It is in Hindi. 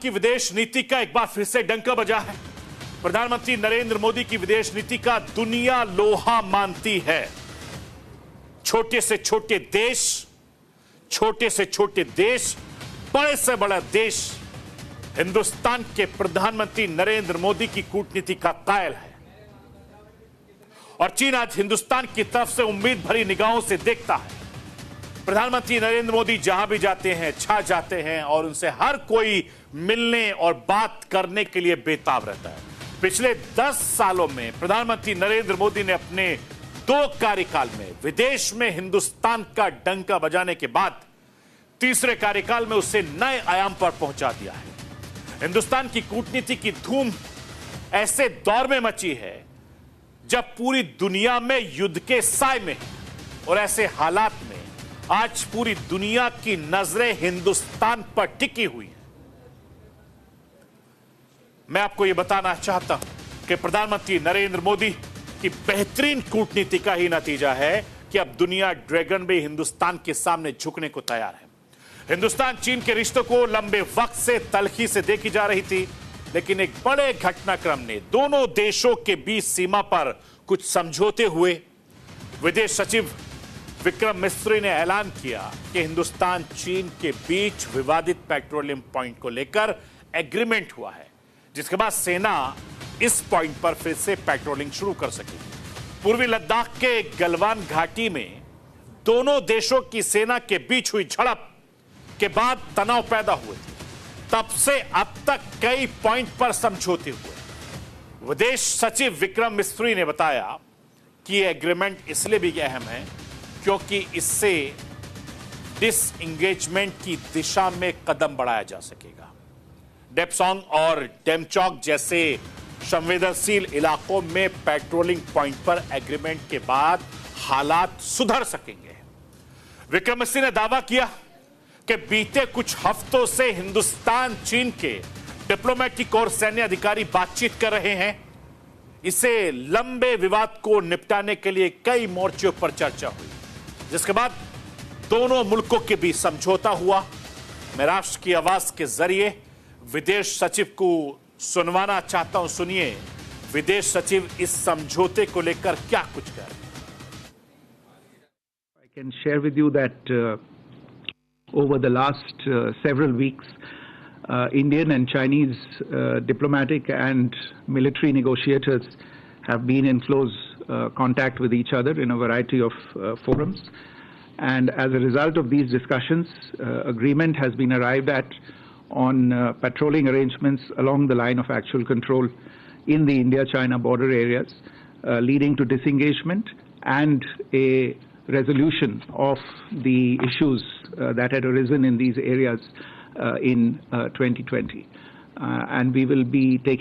की विदेश नीति का एक बार फिर से डंका बजा है। प्रधानमंत्री नरेंद्र मोदी की विदेश नीति का दुनिया लोहा मानती है। छोटे से छोटे देश, बड़े से बड़ा देश हिंदुस्तान के प्रधानमंत्री नरेंद्र मोदी की कूटनीति का कायल है। और चीन आज हिंदुस्तान की तरफ से उम्मीद भरी निगाहों से देखता है। प्रधानमंत्री नरेंद्र मोदी जहां भी जाते हैं छा जाते हैं और उनसे हर कोई मिलने और बात करने के लिए बेताब रहता है। पिछले 10 सालों में प्रधानमंत्री नरेंद्र मोदी ने अपने 2 कार्यकाल में विदेश में हिंदुस्तान का डंका बजाने के बाद तीसरे कार्यकाल में उसे नए आयाम पर पहुंचा दिया है। हिंदुस्तान की कूटनीति की धूम ऐसे दौर में मची है जब पूरी दुनिया में युद्ध के साए में है और ऐसे हालात में आज पूरी दुनिया की नजरें हिंदुस्तान पर टिकी हुई है। मैं आपको यह बताना चाहता हूं कि प्रधानमंत्री नरेंद्र मोदी की बेहतरीन कूटनीति का ही नतीजा है कि अब दुनिया ड्रैगन भी हिंदुस्तान के सामने झुकने को तैयार है। हिंदुस्तान चीन के रिश्तों को लंबे वक्त से तल्खी से देखी जा रही थी, लेकिन एक बड़े घटनाक्रम ने दोनों देशों के बीच सीमा पर कुछ समझौते हुए। विदेश सचिव विक्रम मिस्री ने ऐलान किया कि हिंदुस्तान चीन के बीच विवादित पेट्रोलियम पॉइंट को लेकर एग्रीमेंट हुआ है, जिसके बाद सेना इस पॉइंट पर फिर से पेट्रोलिंग शुरू कर सकेगी। पूर्वी लद्दाख के गलवान घाटी में दोनों देशों की सेना के बीच हुई झड़प के बाद तनाव पैदा हुए थे। तब से अब तक कई पॉइंट पर समझौते हुए। विदेश सचिव विक्रम मिस्री ने बताया कि यह एग्रीमेंट इसलिए भी अहम है क्योंकि इससे डिसएंगेजमेंट की दिशा में कदम बढ़ाया जा सकेगा। डेप्सोंग और डेमचौक जैसे संवेदनशील इलाकों में पेट्रोलिंग पॉइंट पर एग्रीमेंट के बाद हालात सुधर सकेंगे। विक्रम मिस्री ने दावा किया कि बीते कुछ हफ्तों से हिंदुस्तान चीन के डिप्लोमेटिक और सैन्य अधिकारी बातचीत कर रहे हैं। इसे लंबे विवाद को निपटाने के लिए कई मोर्चों पर चर्चा हुई, जिसके बाद दोनों मुल्कों के बीच समझौता हुआ। मैं राष्ट्र की आवाज के जरिए विदेश सचिव को सुनवाना चाहता हूं। सुनिए विदेश सचिव इस समझौते को लेकर क्या कुछ कह रहे हैं। I can share with you that over the last several weeks, Indian and Chinese diplomatic and military negotiators have been in close contact with each other in a variety of forums. And as a result of these discussions, agreement has been arrived at on patrolling arrangements along the line of actual control in the India-China border areas, leading to disengagement and a resolution of the issues that had arisen in these areas in 2020. And we will be taking